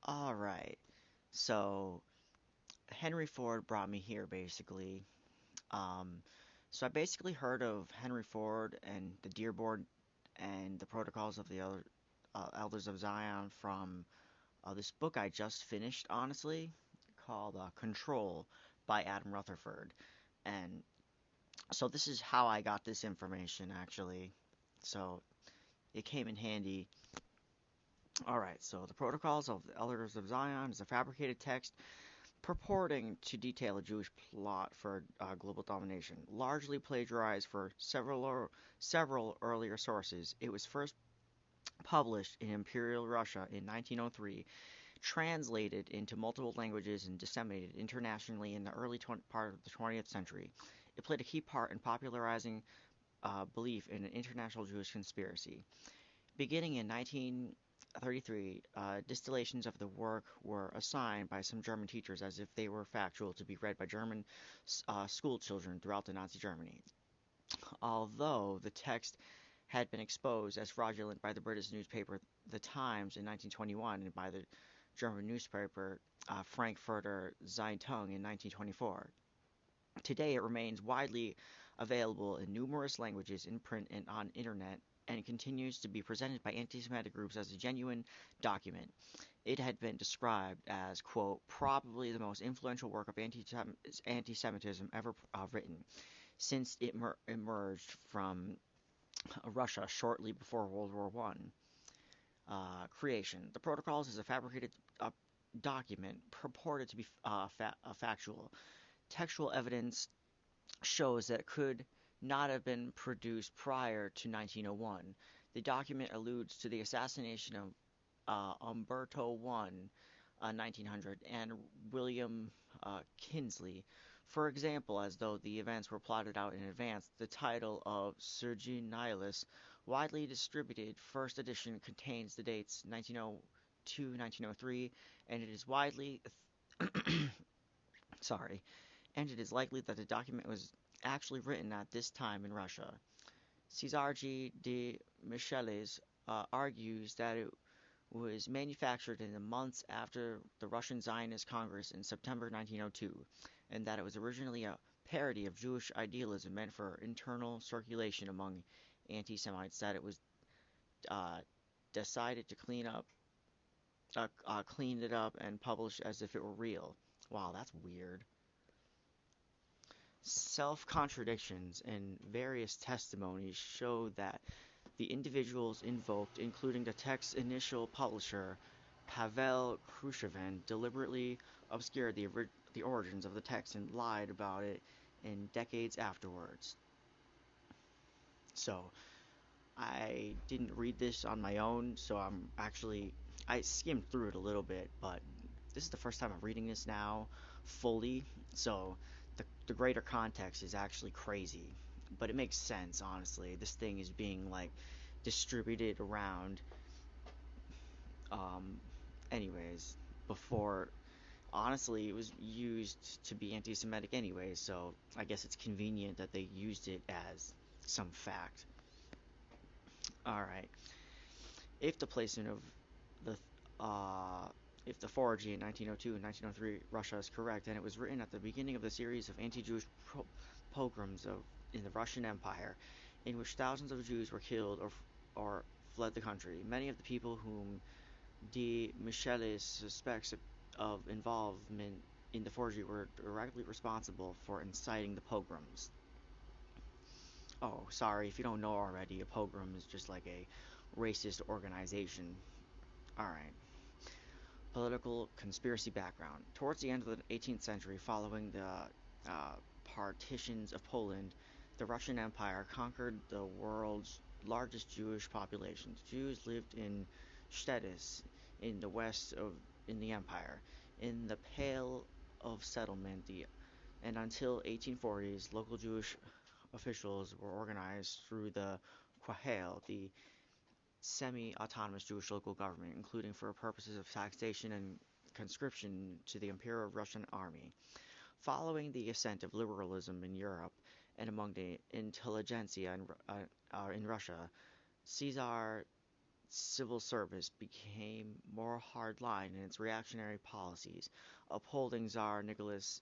All right. So Henry Ford brought me here basically. Um, so I basically heard of Henry Ford and the Dear Board and the Protocols of the Elders of Zion from this book I just finished, honestly, called Control by Adam Rutherford. And so this is how I got this information actually. So it came in handy. All right. So the Protocols of the Elders of Zion is a fabricated text purporting to detail a Jewish plot for global domination, largely plagiarized for several earlier sources. It was first published in Imperial Russia in 1903, translated into multiple languages, and disseminated internationally in the early part of the 20th century. It played a key part in popularizing belief in an international Jewish conspiracy. Beginning in 1933, distillations of the work were assigned by some German teachers as if they were factual to be read by German school children throughout the Nazi Germany. Although the text had been exposed as fraudulent by the British newspaper The Times in 1921 and by the German newspaper Frankfurter Zeitung in 1924. Today it remains widely available in numerous languages in print and on internet and continues to be presented by anti-Semitic groups as a genuine document. It had been described as, quote, probably the most influential work of anti-Semitism ever written, since it emerged from Russia shortly before World War One. Creation. The Protocols is a fabricated document purported to be factual. Textual evidence shows that it could not have been produced prior to 1901. The document alludes to the assassination of Umberto I, 1900, and William Kinsley. For example, as though the events were plotted out in advance, the title of Surgi Nihilus, widely distributed first edition, contains the dates 1902, 1903, and it is widely sorry, and it is likely that the document was actually written at this time in Russia. Cesar G. de Michelis argues that it was manufactured in the months after the Russian Zionist Congress in September 1902, and that it was originally a parody of Jewish idealism meant for internal circulation among anti-Semites, that it was uh, decided to clean it up and publish as if it were real. Wow, that's weird. Self-contradictions in various testimonies show that the individuals invoked, including the text's initial publisher, Pavel Khrushchevin, deliberately obscured the origins of the text and lied about it in decades afterwards. So, I didn't read this on my own, so I skimmed through it a little bit, but this is the first time I'm reading this now fully, so the greater context is actually crazy. But it makes sense, honestly. This thing is being like distributed around. Um, anyways, before honestly, it was used to be anti-Semitic anyway, so I guess it's convenient that they used it as some fact. All right. If the placement of the uh, if the foraging in 1902 and 1903 Russia is correct, and it was written at the beginning of the series of anti-Jewish pogroms in the Russian Empire, in which thousands of Jews were killed or fled the country. Many of the people whom de Michelis suspects of involvement in the forgery were directly responsible for inciting the pogroms. Oh, sorry, if you don't know already, a pogrom is just like a racist organization. Alright. Political conspiracy background. Towards the end of the 18th century, following the partitions of Poland, the Russian Empire conquered the world's largest Jewish population. Jews lived in Shtetis in the west of in the empire, in the Pale of Settlement, and until 1840s, local Jewish officials were organized through the Quahale, the semi-autonomous Jewish local government, including for purposes of taxation and conscription to the Imperial Russian Army. Following the ascent of liberalism in Europe and among the intelligentsia in Russia, Caesar civil service became more hardline in its reactionary policies, upholding Tsar Nicholas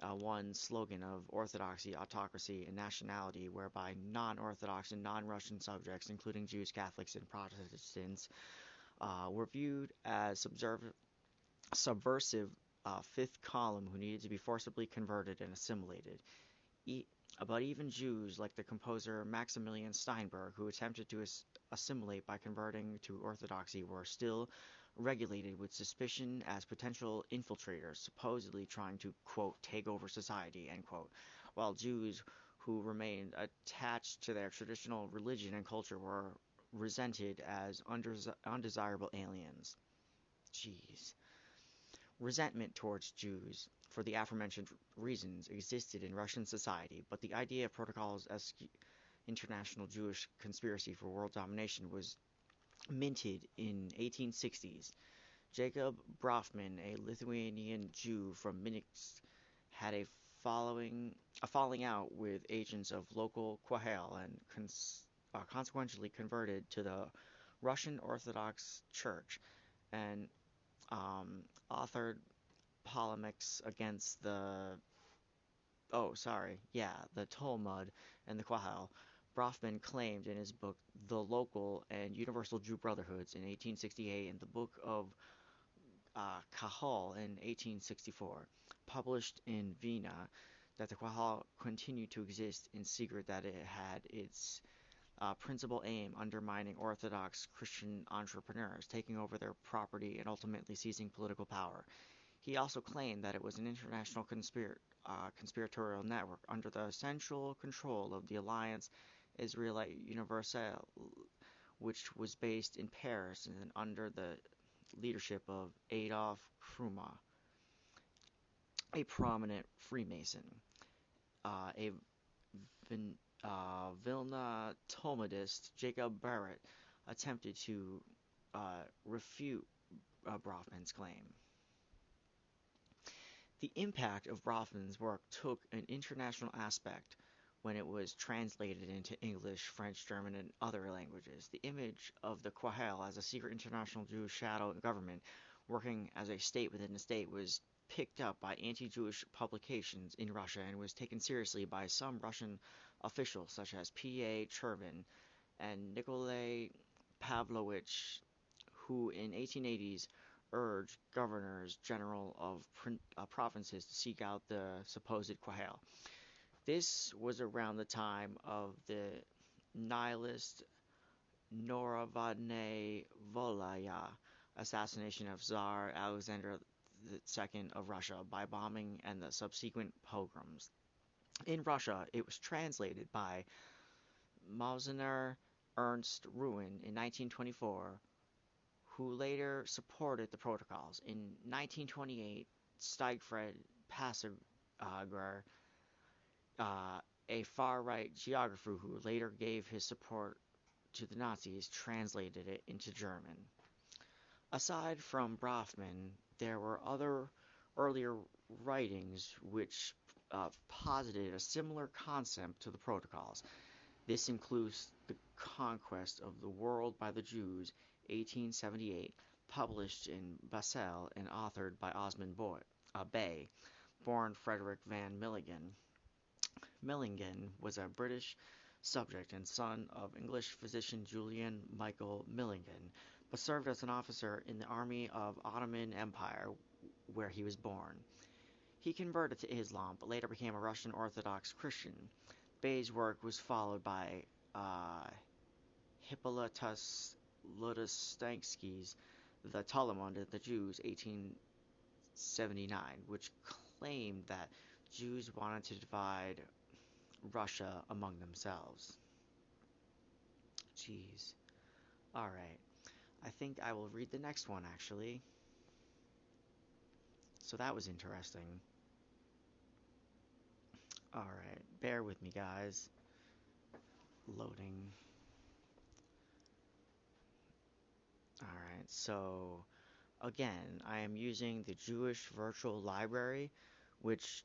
I's slogan of orthodoxy, autocracy, and nationality, whereby non-Orthodox and non-Russian subjects, including Jews, Catholics, and Protestants, were viewed as subversive fifth column who needed to be forcibly converted and assimilated. E- but even Jews, like the composer Maximilian Steinberg, who attempted to assimilate by converting to Orthodoxy, were still regulated with suspicion as potential infiltrators, supposedly trying to, quote, take over society, end quote, while Jews who remained attached to their traditional religion and culture were resented as undesirable aliens. Jeez. Resentment towards Jews, for the aforementioned reasons, existed in Russian society, but the idea of protocols as international Jewish conspiracy for world domination was minted in 1860s. Jacob Brofman, a Lithuanian Jew from Minsk, had a falling out with agents of local Quahel and consequently converted to the Russian Orthodox Church and authored polemics against the Talmud and the Quahal. Brofman claimed in his book The Local and Universal Jew Brotherhoods in 1868 and the Book of Kahal in 1864, published in Vienna, that the Quahal continued to exist in secret, that it had its principal aim undermining Orthodox Christian entrepreneurs, taking over their property, and ultimately seizing political power. He also claimed that it was an international conspiratorial network under the central control of the Alliance Israelite Universelle, which was based in Paris and under the leadership of Adolf Kruma, a prominent Freemason. A Vilna Talmudist, Jacob Barrett, attempted to refute Brofman's claim. The impact of Brofman's work took an international aspect when it was translated into English, French, German, and other languages. The image of the Quahel as a secret international Jewish shadow government working as a state within a state was picked up by anti-Jewish publications in Russia and was taken seriously by some Russian officials such as P.A. Chervin and Nikolai Pavlovich, who in 1880s urged governors general of provinces to seek out the supposed Quahel. This was around the time of the nihilist Narodne Volya assassination of Tsar Alexander II of Russia by bombing and the subsequent pogroms. In Russia, it was translated by Mausner Ernst Ruin in 1924, who later supported the protocols. In 1928, Steigfried Passager, a far-right geographer who later gave his support to the Nazis, translated it into German. Aside from Brofman, there were other earlier writings which posited a similar concept to the protocols. This includes The Conquest of the World by the Jews, 1878, published in Basel and authored by Osmond Bay, born Frederick van Millingen. Millingen was a British subject and son of English physician Julian Michael Millingen, but served as an officer in the army of Ottoman Empire, where he was born. He converted to Islam, but later became a Russian Orthodox Christian. Bay's work was followed by Hippolytus Ludostansky's The Talmud and the Jews, 1879, which claimed that Jews wanted to divide Russia among themselves. Jeez. Alright. I think I will read the next one, actually. So that was interesting. Alright. Bear with me, guys. Loading. Alright, so again, I am using the Jewish Virtual Library, which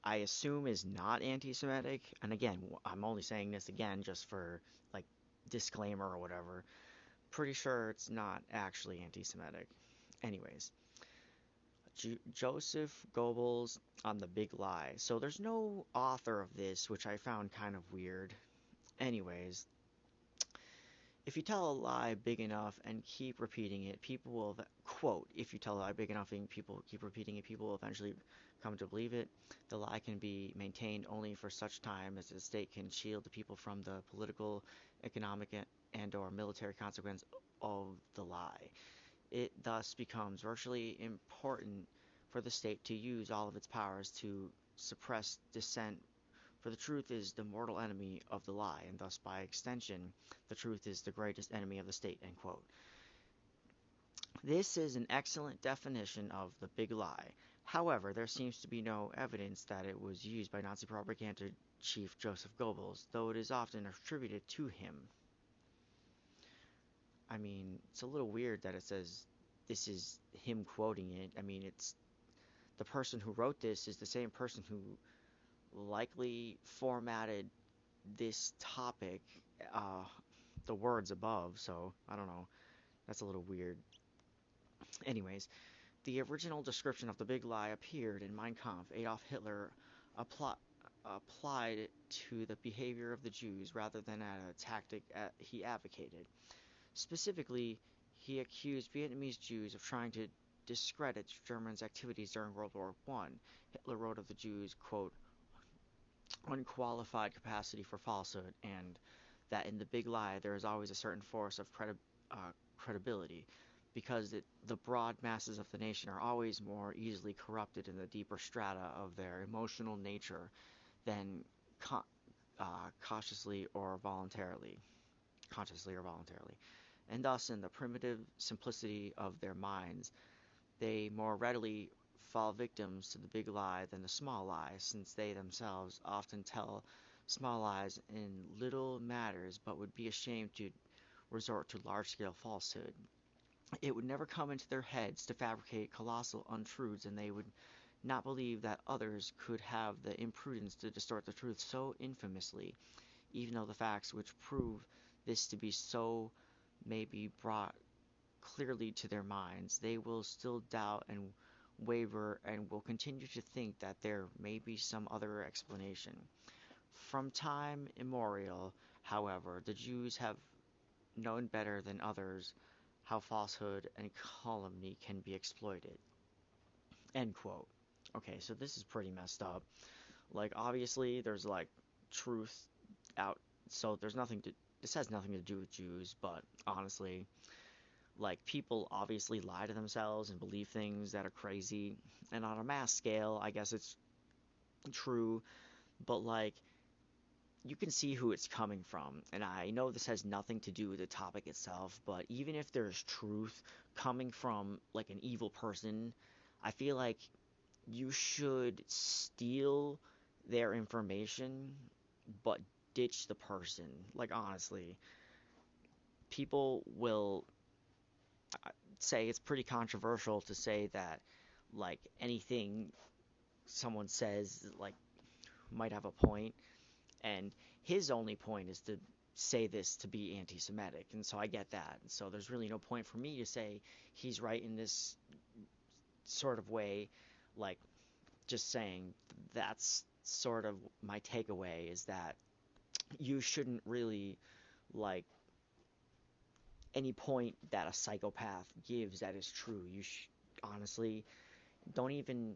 I assume is not anti-Semitic. And again, I'm only saying this again just for, like, disclaimer or whatever. Pretty sure it's not actually anti-Semitic. Anyways, Joseph Goebbels on the Big Lie. So there's no author of this, which I found kind of weird. Anyways, if you tell a lie big enough and keep repeating it, people will, quote, if you tell a lie big enough and people keep repeating it, people will eventually come to believe it. The lie can be maintained only for such time as the state can shield the people from the political, economic, and/or military consequence of the lie. It thus becomes virtually important for the state to use all of its powers to suppress dissent, for the truth is the mortal enemy of the lie, and thus by extension, the truth is the greatest enemy of the state, end quote. This is an excellent definition of the big lie. However, there seems to be no evidence that it was used by Nazi propaganda chief Joseph Goebbels, though it is often attributed to him. I mean, it's a little weird that it says this is him quoting it. I mean, it's the person who wrote this is the same person who likely formatted this topic, uh, the words above, so I don't know. That's a little weird. Anyways, the original description of the big lie appeared in Mein Kampf. Adolf Hitler applied it to the behavior of the Jews rather than at a tactic he advocated. Specifically, he accused Vietnamese Jews of trying to discredit Germans' activities during World War I. Hitler wrote of the Jews, quote, unqualified capacity for falsehood, and that in the big lie there is always a certain force of credibility, because the broad masses of the nation are always more easily corrupted in the deeper strata of their emotional nature than cautiously or voluntarily, consciously or voluntarily. And thus, in the primitive simplicity of their minds, they more readily fall victims to the big lie than the small lie, since they themselves often tell small lies in little matters but would be ashamed to resort to large-scale falsehood. It would never come into their heads to fabricate colossal untruths, and they would not believe that others could have the imprudence to distort the truth so infamously, even though the facts which prove this to be so may be brought clearly to their minds. They will still doubt and waver and will continue to think that there may be some other explanation. From time immemorial, however, the Jews have known better than others how falsehood and calumny can be exploited. End quote. Okay, so this is pretty messed up. Like, obviously, there's like truth out, so this has nothing to do with Jews, but honestly, like, people obviously lie to themselves and believe things that are crazy, and on a mass scale, I guess it's true, but like, you can see who it's coming from. And I know this has nothing to do with the topic itself, but even if there's truth coming from like an evil person, I feel like you should steal their information but ditch the person. Like, honestly, people will say it's pretty controversial to say that like anything someone says like might have a point, and his only point is to say this to be anti-Semitic, and so I get that. So there's really no point for me to say he's right in this sort of way, like just saying that's sort of my takeaway is that you shouldn't really like any point that a psychopath gives that is true. Honestly don't even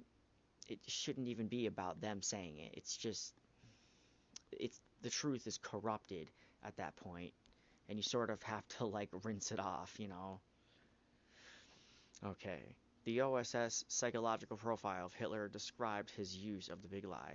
it shouldn't even be about them saying it. It's just it's the truth is corrupted at that point, and you sort of have to like rinse it off, you know. Okay. The OSS psychological profile of Hitler described his use of the big lie.